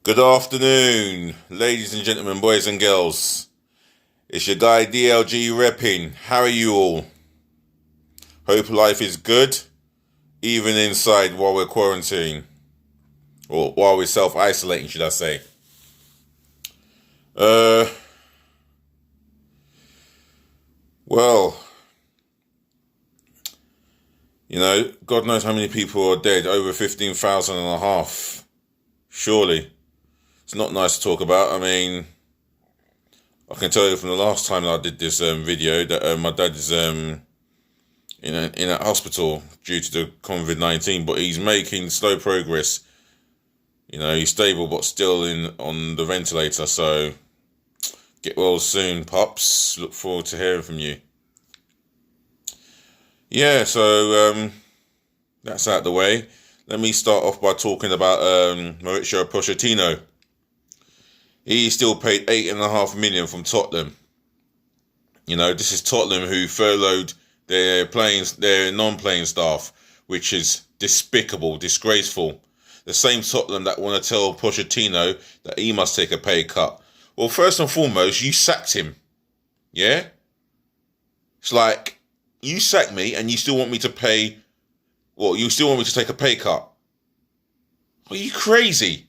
Good afternoon, ladies and gentlemen, boys and girls. It's your guy DLG Reppin. How are you all? Hope life is good, even inside while we're quarantining. Or while we're self-isolating, should I say. Well, God knows how many people are dead. Over 15,000 and a half. Surely. It's not nice to talk about. I mean, I can tell you from the last time that I did this video that my dad is in a hospital due to the COVID-19, but he's making slow progress. He's stable but still on the ventilator, so get well soon, pups. Look forward to hearing from you. Yeah, so that's out of the way. Let me start off by talking about Mauricio Pochettino. He still paid $8.5 million from Tottenham. This is Tottenham who furloughed their non-playing staff, which is despicable, disgraceful. The same Tottenham that want to tell Pochettino that he must take a pay cut. Well, first and foremost, you sacked him. Yeah? It's like, you sacked me and you still want me to pay, you still want me to take a pay cut. Are you crazy?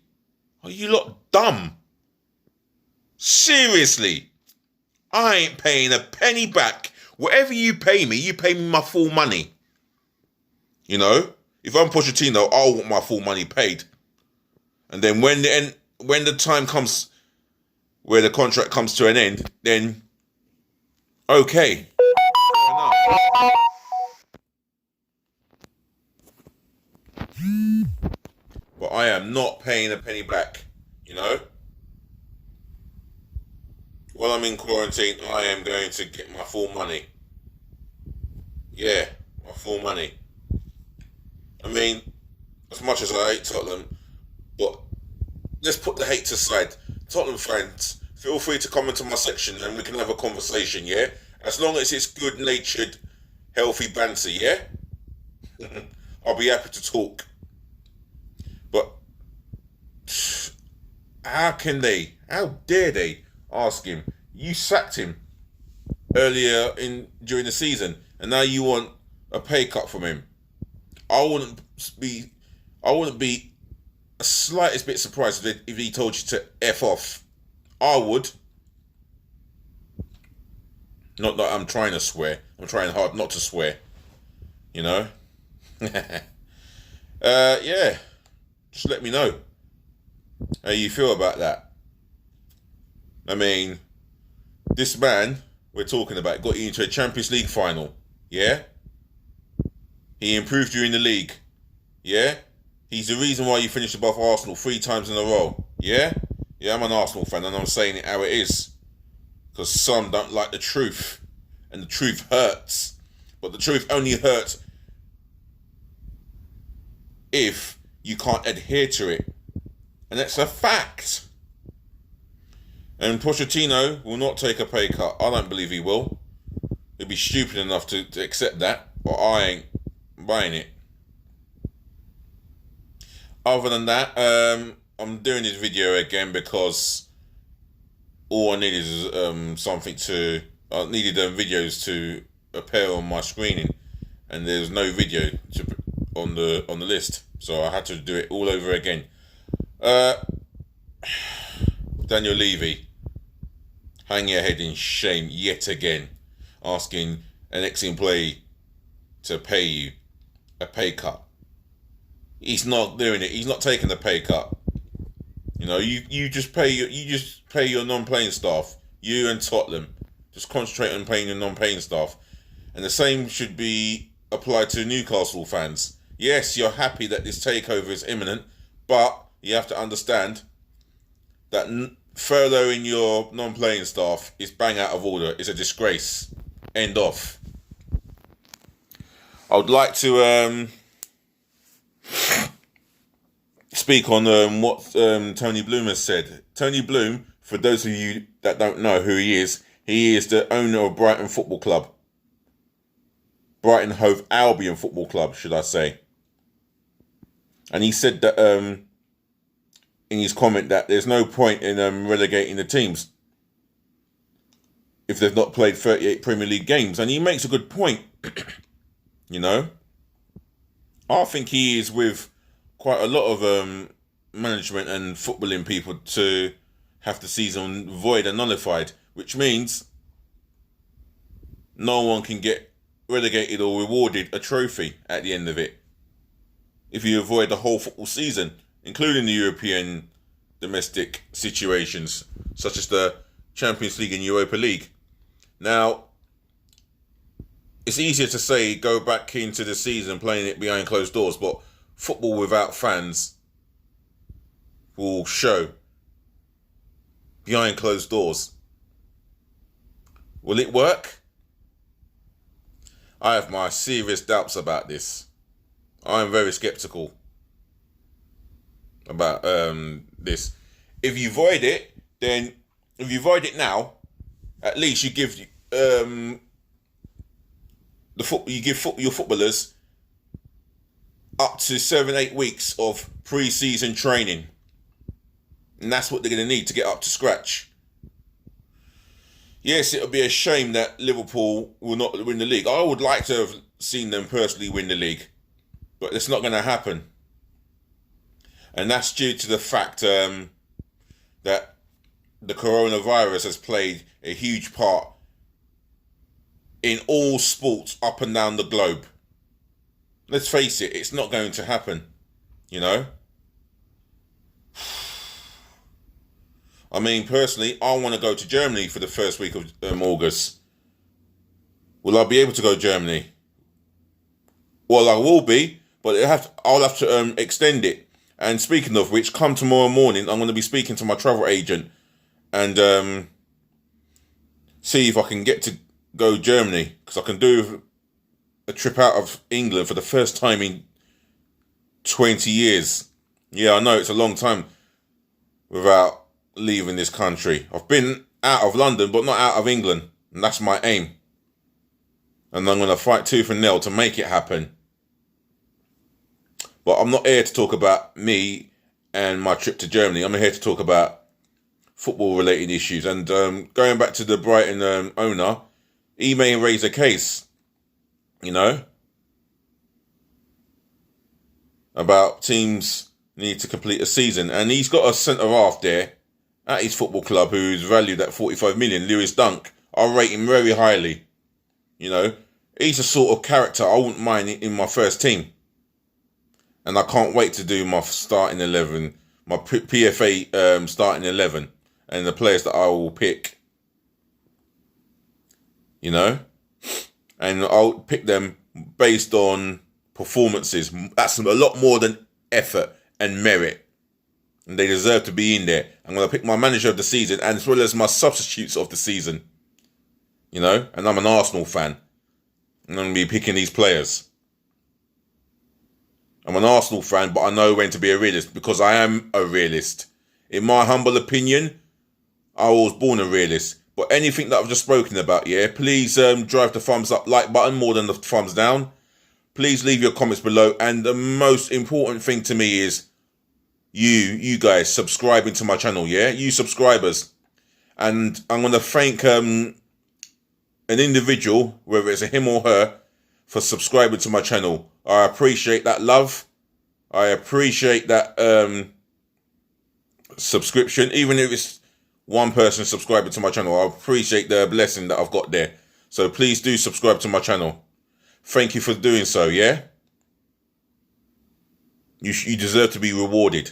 Are you lot dumb? Seriously, I ain't paying a penny back. Whatever you pay me my full money. If I'm Pochettino, I'll want my full money paid. And then when the time comes where the contract comes to an end, then okay. But I am not paying a penny back, While I'm in quarantine, I am going to get my full money. Yeah, my full money. I mean, as much as I hate Tottenham, but let's put the hate aside. Tottenham fans, feel free to come into my section and we can have a conversation, yeah? As long as it's good-natured, healthy banter, yeah? I'll be happy to talk. But how dare they ask him? You sacked him earlier during the season, and now you want a pay cut from him. I wouldn't be a slightest bit surprised if he told you to F off. I would. Not that I'm trying to swear. I'm trying hard not to swear. Yeah. Just let me know how you feel about that. I mean, this man we're talking about got you into a Champions League final. Yeah? He improved you in the league. Yeah? He's the reason why you finished above Arsenal 3 times in a row. Yeah? Yeah, I'm an Arsenal fan and I'm saying it how it is. Because some don't like the truth. And the truth hurts. But the truth only hurts if you can't adhere to it. And that's a fact. And Pochettino will not take a pay cut. I don't believe he will. He'll be stupid enough to accept that. But I ain't buying it. Other than that, I'm doing this video again because all I needed is something to... I needed videos to appear on my screening. And there's no video on the list. So I had to do it all over again. Daniel Levy, hang your head in shame yet again, asking an ex-employee to pay you a pay cut. He's not doing it. He's not taking the pay cut. You just pay your non-playing staff. You and Tottenham just concentrate on paying your non-paying staff, and the same should be applied to Newcastle fans. Yes, you're happy that this takeover is imminent, but you have to understand that furloughing your non-playing staff is bang out of order. It's a disgrace. End off. I would like to speak on what Tony Bloom has said. Tony Bloom, for those of you that don't know who he is the owner of Brighton Football Club. Brighton Hove Albion Football Club, should I say. And he said that in his comment that there's no point in relegating the teams if they've not played 38 Premier League games. And he makes a good point. You know, I think he is with quite a lot of management and footballing people to have the season void and nullified, which means no one can get relegated or rewarded a trophy at the end of it if you avoid the whole football season, including the European domestic situations such as the Champions League and Europa League. Now, it's easier to say go back into the season playing it behind closed doors, but football without fans will show behind closed doors. Will it work? I have my serious doubts about this. I am very skeptical about this. If you void it, then if you void it now, at least you give your footballers up to 7-8 weeks of pre-season training, and that's what they're going to need to get up to scratch. Yes, it'll be a shame that Liverpool will not win the league. I would like to have seen them personally win the league, but it's not going to happen. And that's due to the fact that the coronavirus has played a huge part in all sports up and down the globe. Let's face it, it's not going to happen, you know? I mean, personally, I want to go to Germany for the first week of August. Will I be able to go to Germany? Well, I will be, but I'll have to extend it. And speaking of which, come tomorrow morning, I'm going to be speaking to my travel agent and see if I can get to go to Germany, because I can do a trip out of England for the first time in 20 years. Yeah, I know it's a long time without leaving this country. I've been out of London, but not out of England, and that's my aim. And I'm going to fight tooth and nail to make it happen. But I'm not here to talk about me and my trip to Germany. I'm here to talk about football-related issues. And going back to the Brighton owner, he may raise a case, you know, about teams need to complete a season. And he's got a centre-half there at his football club who's valued at 45 million, Lewis Dunk. I rate him very highly. You know, he's the sort of character I wouldn't mind in my first team. And I can't wait to do my starting 11, my PFA starting 11, and the players that I will pick. You know? And I'll pick them based on performances. That's a lot more than effort and merit. And they deserve to be in there. I'm going to pick my manager of the season and as well as my substitutes of the season. You know? And I'm an Arsenal fan. I'm going to be picking these players. I'm an Arsenal fan, but I know when to be a realist because I am a realist. In my humble opinion, I was born a realist. But anything that I've just spoken about, yeah, please drive the thumbs up like button more than the thumbs down. Please leave your comments below. And the most important thing to me is you guys subscribing to my channel, yeah? You subscribers. And I'm going to thank an individual, whether it's a him or her, for subscribing to my channel. I appreciate that love. I appreciate that subscription. Even if it's one person subscribing to my channel, I appreciate the blessing that I've got there. So please do subscribe to my channel. Thank you for doing so, yeah? You deserve to be rewarded.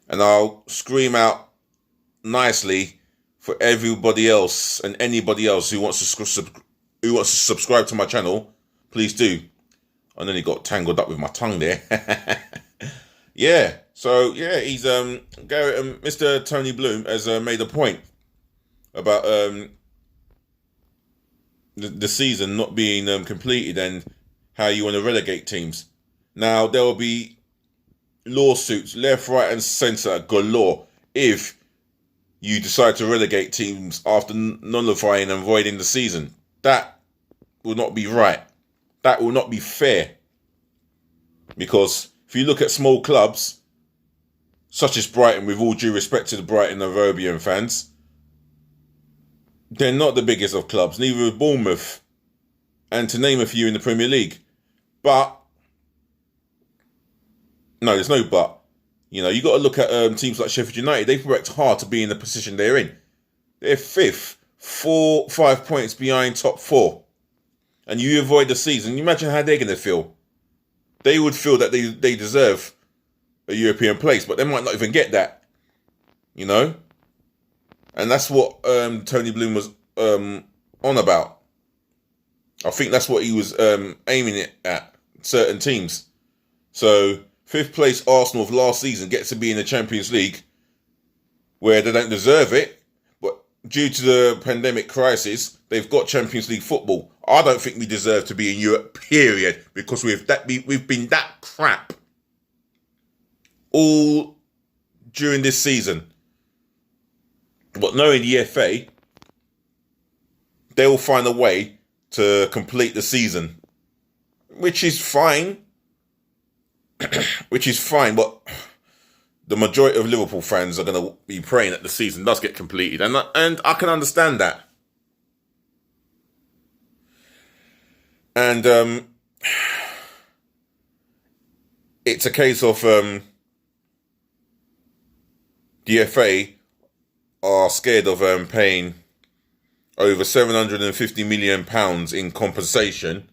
And I'll scream out nicely for everybody else and anybody else who wants to subscribe to my channel. Please do. I nearly got tangled up with my tongue there. Yeah. So yeah, he's Mr. Tony Bloom has made a point about the season not being completed and how you want to relegate teams. Now there will be lawsuits left, right, and centre galore if you decide to relegate teams after nullifying and voiding the season. That will not be right. That will not be fair. Because if you look at small clubs, such as Brighton, with all due respect to the Brighton and Albion fans, they're not the biggest of clubs, neither is Bournemouth, and to name a few in the Premier League. But, no, there's no but. You know, you got to look at teams like Sheffield United. They've worked hard to be in the position they're in. They're 5th, 5 points behind top 4. And you avoid the season. You imagine how they're going to feel. They would feel that they deserve a European place, but they might not even get that. You know? And that's what Tony Bloom was on about. I think that's what he was aiming it at, certain teams. So, 5th place Arsenal of last season gets to be in the Champions League, where they don't deserve it, but due to the pandemic crisis, they've got Champions League football. I don't think we deserve to be in Europe, period, because we've been that crap all during this season. But knowing the FA, they will find a way to complete the season, which is fine. Which is fine, but the majority of Liverpool fans are going to be praying that the season does get completed, and I can understand that. And it's a case of the FA are scared of paying over £750 million in compensation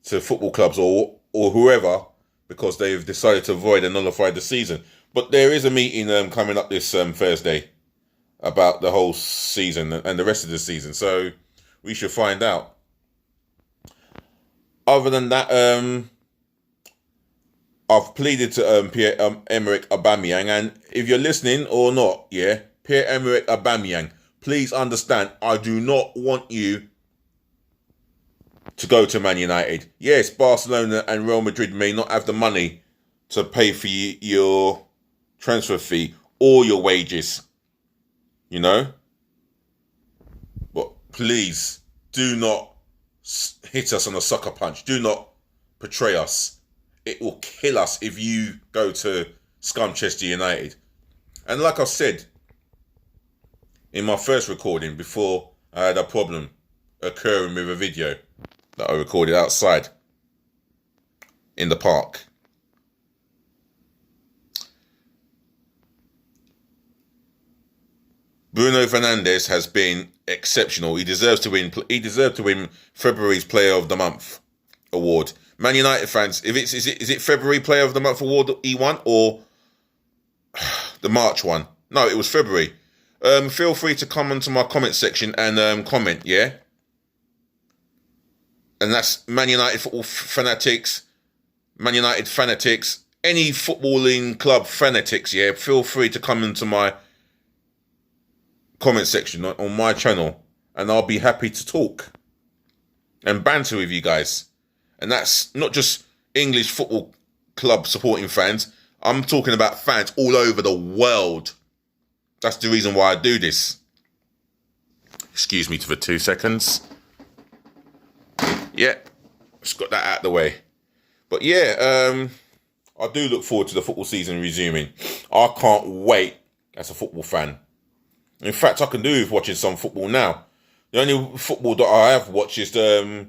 to football clubs or whoever, because they've decided to void and nullify the season. But there is a meeting coming up this Thursday about the whole season and the rest of the season, so we should find out. Other than that, I've pleaded to Pierre-Emerick Aubameyang, and if you're listening or not, yeah, Pierre-Emerick Aubameyang, please understand, I do not want you to go to Man United. Yes, Barcelona and Real Madrid may not have the money to pay for your transfer fee or your wages, you know? But please, do not hit us on a sucker punch. Do not betray us. It will kill us if you go to Scumchester United. And like I said in my first recording, before I had a problem occurring with a video that I recorded outside in the park. Bruno Fernandes has been exceptional. He deserves to win. He deserved to win February's Player of the Month award. Man United fans, is it February Player of the Month award that he won, or the March one? No, it was February. Feel free to come onto my comment section and comment, yeah? And that's Man United football fanatics, Man United fanatics, any footballing club fanatics, yeah? Feel free to come into my comment section on my channel, and I'll be happy to talk and banter with you guys. And that's not just English football club supporting fans. I'm talking about fans all over the world. That's the reason why I do this. Excuse me for 2 seconds. Yeah, just got that out of the way. But yeah, I do look forward to the football season resuming. I can't wait as a football fan. In fact, I can do with watching some football now. The only football that I have watched is the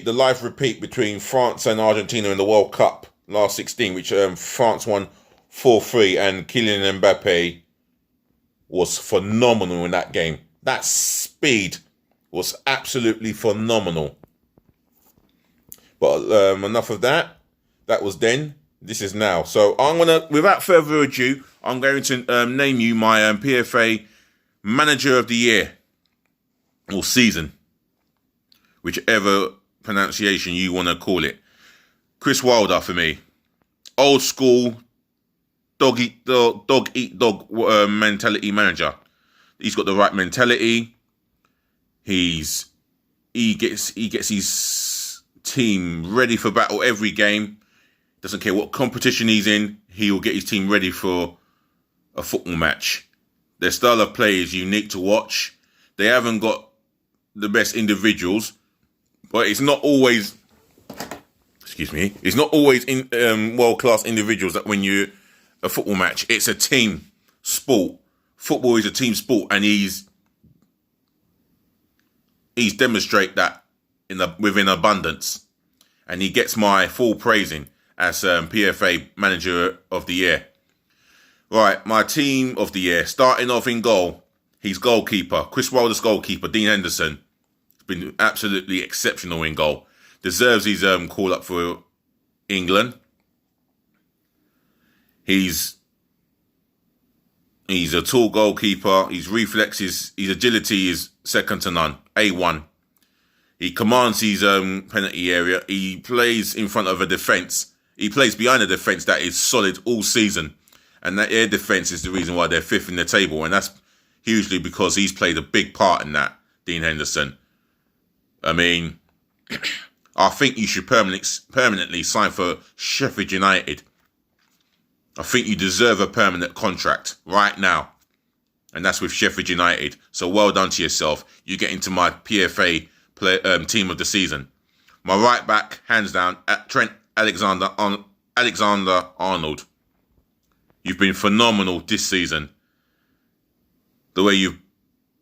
live repeat between France and Argentina in the World Cup last 16, which France won 4-3, and Kylian Mbappe was phenomenal in that game. That speed was absolutely phenomenal. But enough of that. That was then. This is now. So I'm gonna, without further ado, I'm going to name you my PFA Manager of the Year or season, whichever pronunciation you want to call it. Chris Wilder for me. Old school dog eat dog mentality manager. He's got the right mentality. He gets his team ready for battle every game. Doesn't care what competition he's in. He will get his team ready for a football match. Their style of play is unique to watch. They haven't got the best individuals, but it's not always. Excuse me. It's not always in world-class individuals that win you a football match. It's a team sport. Football is a team sport, and he's demonstrate that within abundance, and he gets my full praising as PFA Manager of the Year. Right, my team of the year, starting off in goal, he's goalkeeper, Chris Wilder's goalkeeper, Dean Henderson. He's been absolutely exceptional in goal. Deserves his call up for England. He's a tall goalkeeper. His reflexes, his agility is second to none. A1. He commands his penalty area. He plays in front of a defence. He plays behind a defence that is solid all season. And that air defence is the reason why they're fifth in the table. And that's hugely because he's played a big part in that, Dean Henderson. I mean, I think you should permanently sign for Sheffield United. I think you deserve a permanent contract right now. And that's with Sheffield United. So well done to yourself. You get into my PFA team of the season. My right back, hands down, at Trent Alexander-Arnold. You've been phenomenal this season. The way you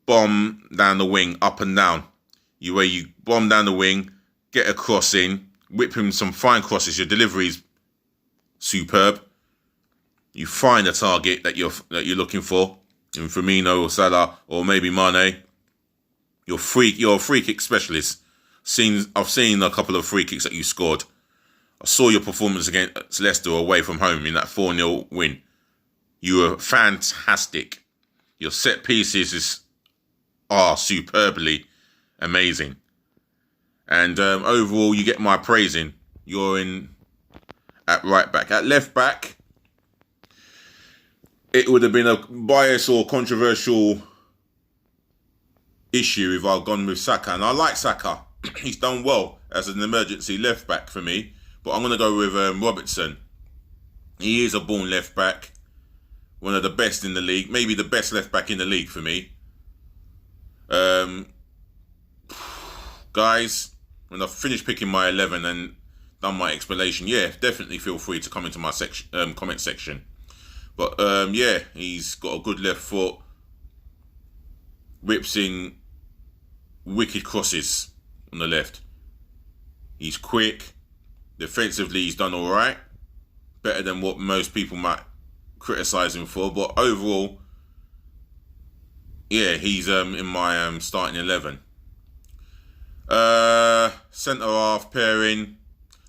bomb down the wing, up and down. The way you bomb down the wing, get a cross in, whip him some fine crosses. Your delivery is superb. You find a target that you're looking for in Firmino or Salah or maybe Mane. You're a free kick specialist. I've seen a couple of free kicks that you scored. I saw your performance against Leicester away from home in that 4-0 win. You were fantastic. Your set pieces are superbly amazing. And overall, you get my praising. You're in at right back. At left back, it would have been a bias or controversial issue if I'd gone with Saka. And I like Saka. He's done well as an emergency left back for me. But I'm going to go with Robertson. He is a born left back. One of the best in the league. Maybe the best left back in the league for me. Guys, when I've finished picking my 11 and done my explanation, yeah, definitely feel free to come into my comment section. But yeah, he's got a good left foot. Whips in wicked crosses on the left. He's quick. Defensively, he's done all right. Better than what most people might criticise him for. But overall, yeah, he's in my starting 11. Centre-half pairing.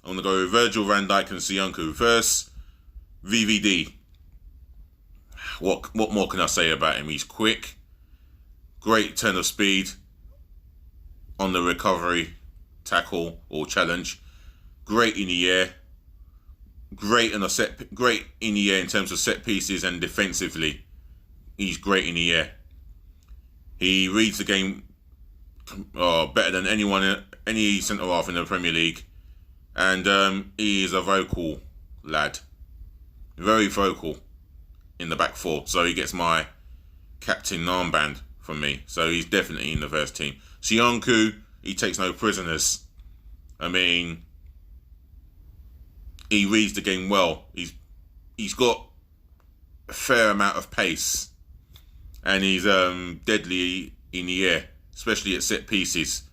I'm going to go with Virgil van Dijk and Sionku. First, VVD. What more can I say about him? He's quick. Great turn of speed on the recovery, tackle or challenge. Great in the air. Great in the air in terms of set pieces and defensively. He's great in the air. He reads the game better than any centre half in the Premier League, and he is a vocal lad. Very vocal in the back four. So he gets my captain armband from me. So he's definitely in the first team. Sionku, he takes no prisoners. I mean, he reads the game well. He's got a fair amount of pace, and he's deadly in the air, especially at set pieces.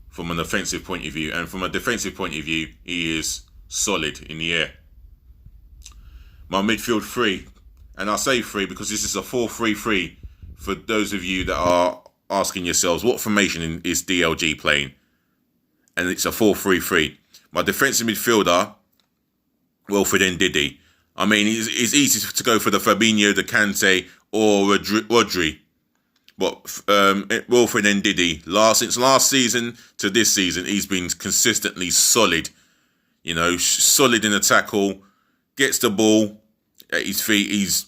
From an offensive point of view, and from a defensive point of view, he is solid in the air. My midfield three, and I say three because this is a 4-3-3 for those of you that are asking yourselves what formation is DLG playing, and it's a 4-3-3. My defensive midfielder, Wilfred Ndidi. I mean, it's easy to go for the Fabinho, the Kante, or Rodri. But Wilfred Ndidi, since last season to this season, he's been consistently solid. You know, solid in the tackle, gets the ball at his feet. He's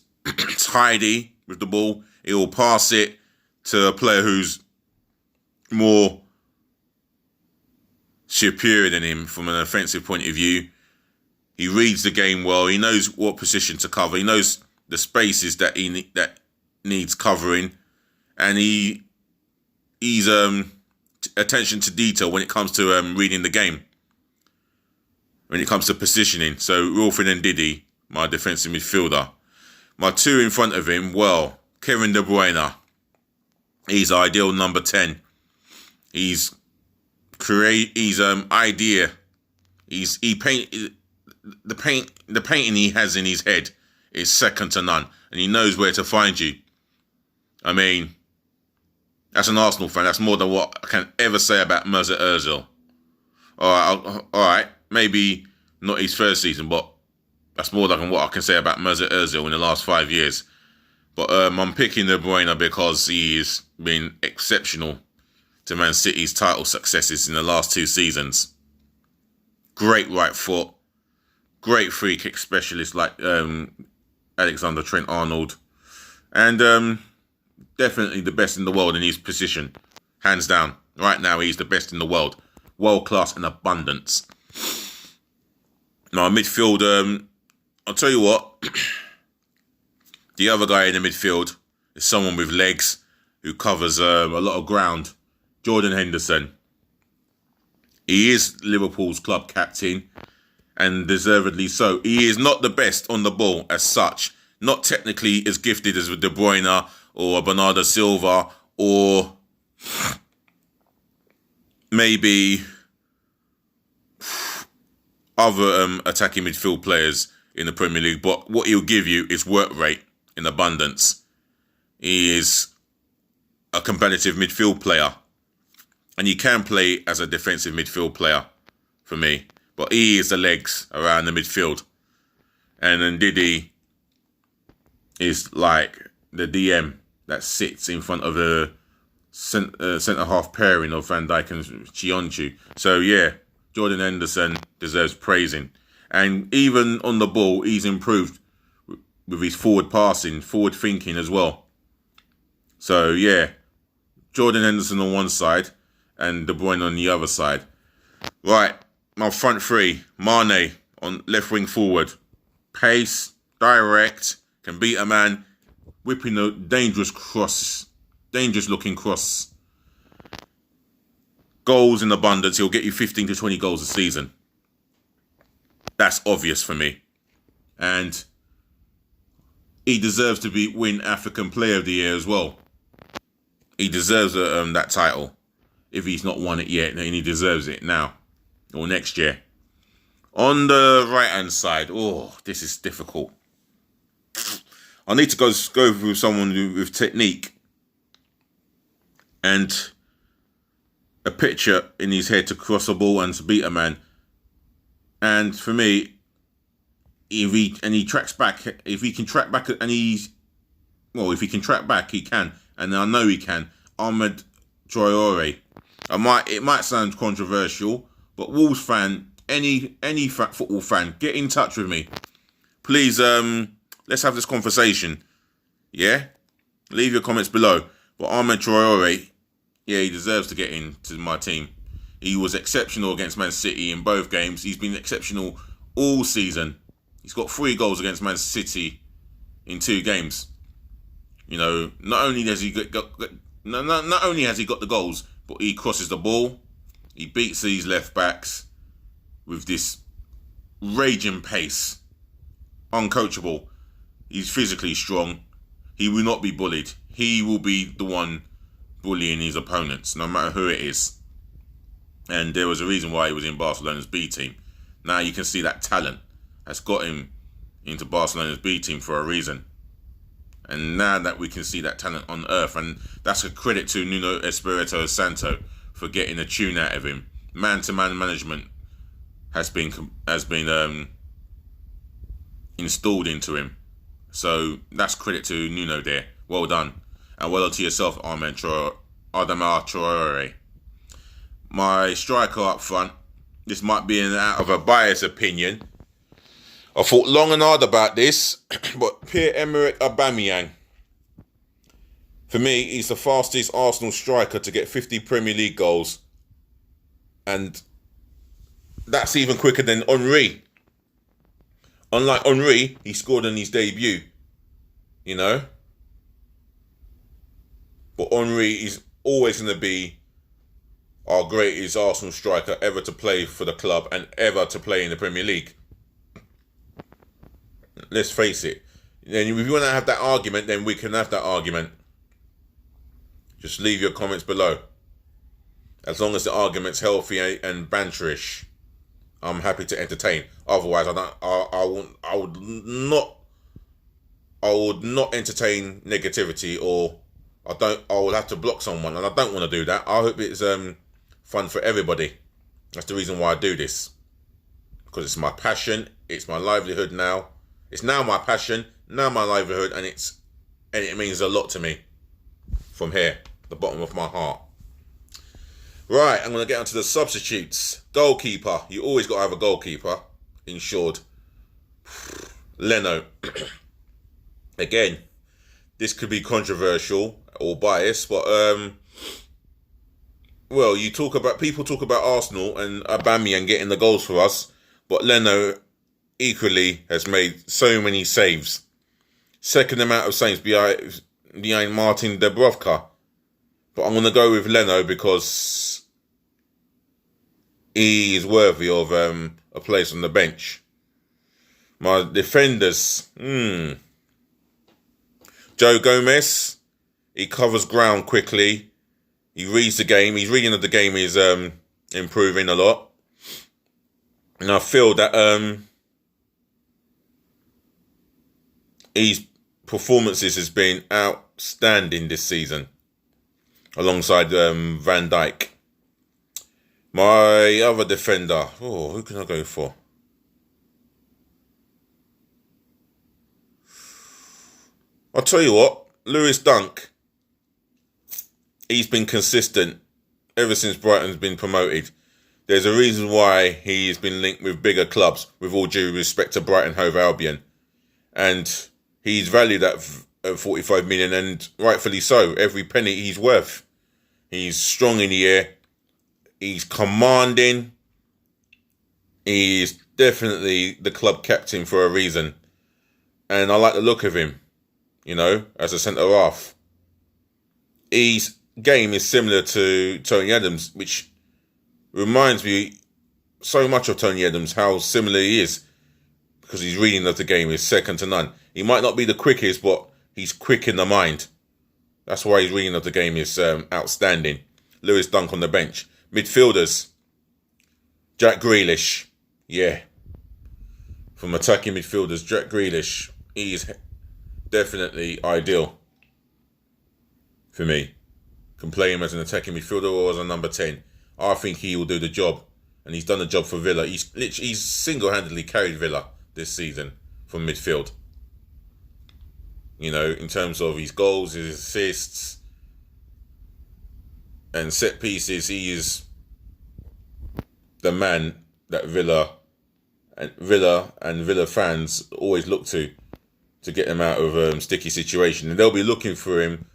tidy with the ball. He'll pass it to a player who's more superior than him from an offensive point of view. He reads the game well. He knows what position to cover. He knows the spaces that that needs covering, and he's attention to detail when it comes to reading the game. When it comes to positioning, so Wilfred Ndidi, my defensive midfielder. My 2 in front of him, well, Kevin De Bruyne. He's ideal number 10. He's idea. The painting he has in his head is second to none, and he knows where to find you. I mean, that's an Arsenal fan. That's more than what I can ever say about Mesut Ozil. All right, maybe not his first season, but that's more than what I can say about Mesut Ozil in the last 5 years. But I'm picking De Bruyne because he's been exceptional to Man City's title successes in the last 2 seasons. Great right foot, great free kick specialist like Alexander Trent-Arnold, and definitely the best in the world in his position, hands down. Right now, he's the best in the world, world class in abundance. Now, midfield, I'll tell you what. The other guy in the midfield is someone with legs who covers a lot of ground. Jordan Henderson. He is Liverpool's club captain, and deservedly so. He is not the best on the ball as such. Not technically as gifted as De Bruyne or Bernardo Silva or maybe other attacking midfield players in the Premier League. But what he'll give you is work rate in abundance. He is a competitive midfield player. And he can play as a defensive midfield player for me. But he is the legs around the midfield. And then Didi is like the DM that sits in front of the centre-half pairing of Van Dijk and Chionchu. So, yeah, Jordan Henderson deserves praising. And even on the ball, he's improved with his forward passing, forward thinking as well. So, yeah, Jordan Henderson on one side and De Bruyne on the other side. Right, my front 3. Mane on left wing forward. Pace, direct, can beat a man, whipping a dangerous looking cross. Goals in abundance. He'll get you 15 to 20 goals a season. That's obvious for me. And he deserves to win African Player of the Year as well. He deserves that title. If he's not won it yet, then he deserves it now or next year. On the right-hand side, this is difficult. I need to go through someone with technique and a picture in his head to cross a ball and to beat a man. And for me, if he tracks back, if he can track back, if he can track back, he can, and I know he can. Ahmed Traore. It might sound controversial, but Wolves fan, any football fan, get in touch with me, please. Let's have this conversation. Yeah, leave your comments below. But Ahmed Traore, yeah, he deserves to get into my team. He was exceptional against Man City in both games. He's been exceptional all season. He's got 3 goals against Man City in 2 games. You know, not only has he got the goals, but he crosses the ball. He beats these left backs with this raging pace. Uncoachable. He's physically strong. He will not be bullied. He will be the one bullying his opponents, no matter who it is. And there was a reason why he was in Barcelona's B team. Now you can see that talent has got him into Barcelona's B team for a reason. And now that we can see that talent on earth, and that's a credit to Nuno Espirito Santo for getting a tune out of him. Man-to-man management has been installed into him. So that's credit to Nuno there. Well done. And well done to yourself, Adama Traore. My striker up front, this might be out of a biased opinion. I thought long and hard about this, but Pierre-Emerick Aubameyang. For me, he's the fastest Arsenal striker to get 50 Premier League goals. And that's even quicker than Henry. Unlike Henry, he scored on his debut. You know? But Henry is always going to be our greatest Arsenal striker ever to play for the club and ever to play in the Premier League. Let's face it. Then if you want to have that argument, then we can have that argument. Just leave your comments below. As long as the argument's healthy and banterish, I'm happy to entertain. Otherwise, I would not entertain negativity, or I will have to block someone, and I don't want to do that. I hope it's fun for everybody. That's the reason why I do this, because it's my passion. It's my livelihood now. It's now my passion, now my livelihood, and it means a lot to me from here, the bottom of my heart. Right, I'm going to get onto the substitutes. Goalkeeper. You always got to have a goalkeeper insured. Leno. Again, this could be controversial or biased, but well, people talk about Arsenal and Aubameyang getting the goals for us, but Leno equally has made so many saves. Second amount of saves behind Martin Dubravka. But I'm going to go with Leno because he is worthy of a place on the bench. My defenders. Joe Gomez. He covers ground quickly. He reads the game. His reading of the game is improving a lot. And I feel that his performances has been outstanding this season, alongside Van Dijk. My other defender, who can I go for? I'll tell you what, Lewis Dunk. He's been consistent ever since Brighton's been promoted. There's a reason why he's been linked with bigger clubs, with all due respect to Brighton Hove Albion. And he's valued at 45 million, and rightfully so. Every penny he's worth. He's strong in the air. He's commanding. He's definitely the club captain for a reason. And I like the look of him, as a centre-half. His game is similar to Tony Adams, which reminds me so much of Tony Adams, how similar he is, because his reading of the game is second to none. He might not be the quickest, but he's quick in the mind. That's why his reading of the game is outstanding. Lewis Dunk on the bench. Midfielders. Jack Grealish. Yeah. From attacking midfielders, Jack Grealish. He's definitely ideal for me. Can play him as an attacking midfielder or as a number 10. I think he will do the job. And he's done the job for Villa. He's single-handedly carried Villa this season from midfield. In terms of his goals, his assists, and set pieces, he is the man that Villa and Villa fans always look to get him out of sticky situation, and they'll be looking to him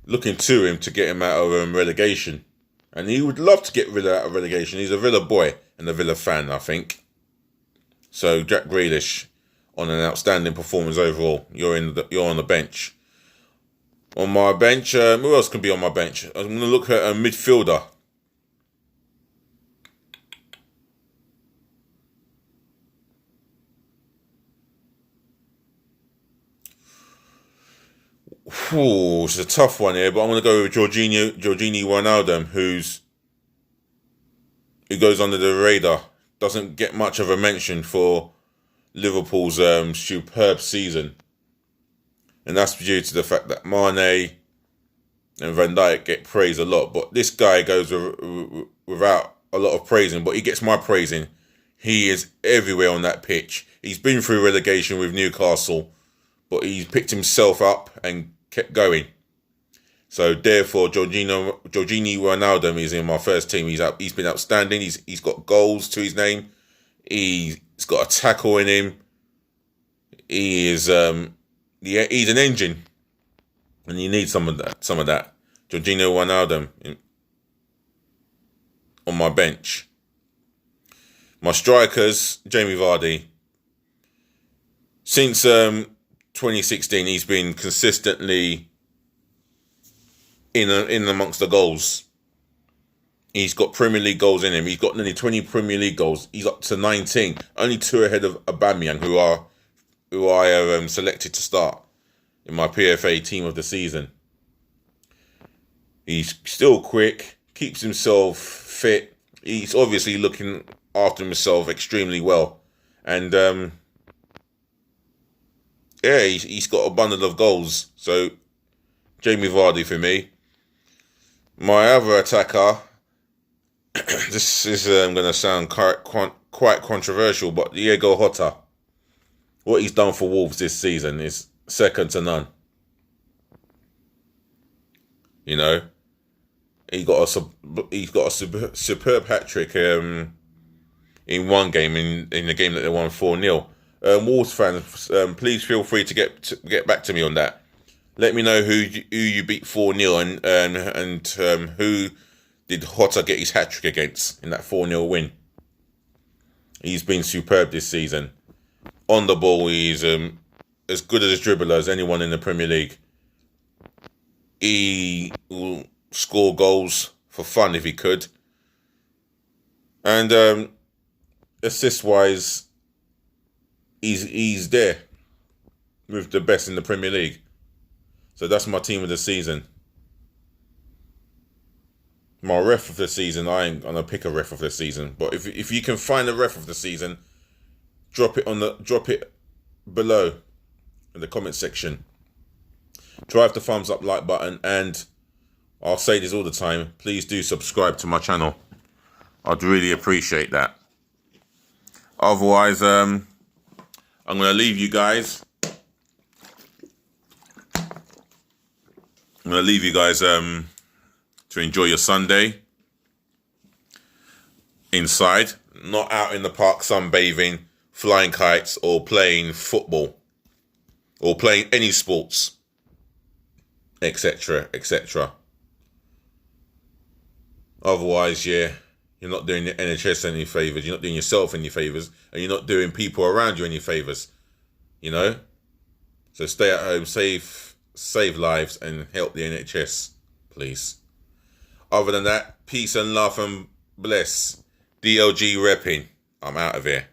to get him out of relegation. And he would love to get Villa out of relegation. He's a Villa boy and a Villa fan, I think. So Jack Grealish on an outstanding performance overall. You're on the bench. On my bench, who else can be on my bench? I'm going to look at a midfielder. It's a tough one here, but I'm going to go with Jorginho Wijnaldum, who goes under the radar. Doesn't get much of a mention for Liverpool's superb season. And that's due to the fact that Mane and Van Dijk get praised a lot. But this guy goes without a lot of praising, but he gets my praising. He is everywhere on that pitch. He's been through relegation with Newcastle, but he's picked himself up and kept going. So therefore, Jorginho Wijnaldum is in my first team. He's been outstanding. He's got goals to his name. He's got a tackle in him. He is he's an engine, and you need some of that. Jorginho Wijnaldum on my bench. My strikers, Jamie Vardy. Since 2016, he's been consistently in amongst the goals. He's got Premier League goals in him. He's got nearly 20 Premier League goals. He's up to 19, only 2 ahead of Aubameyang, who are who I have selected to start in my PFA team of the season. He's still quick, keeps himself fit. He's obviously looking after himself extremely well. And he's got a bundle of goals. So Jamie Vardy for me. My other attacker, this is going to sound quite controversial, but Diego Jota. What he's done for Wolves this season is second to none. You know, he got a superb hat trick in one game in the game that they won 4-0. Wolves fans, please feel free to get back to me on that. Let me know who you beat 4-0 and who did Jota get his hat trick against in that 4-0 win. He's been superb this season. On the ball, he's as good as a dribbler as anyone in the Premier League. He will score goals for fun if he could. And assist-wise, he's there with the best in the Premier League. So that's my team of the season. My ref of the season, I ain't gonna pick a ref of the season, but if you can find a ref of the season, drop it below in the comment section. Drive the thumbs up like button, and I'll say this all the time, please do subscribe to my channel. I'd really appreciate that. Otherwise, I'm gonna leave you guys. I'm going to leave you guys to enjoy your Sunday inside, not out in the park sunbathing, flying kites, or playing football, or playing any sports, etc., etc. Otherwise, you're not doing the NHS any favours, you're not doing yourself any favours, and you're not doing people around you any favours, you know? So stay at home, save lives, and help the NHS, please. Other than that, peace and love and bless. DLG Reppin. I'm out of here.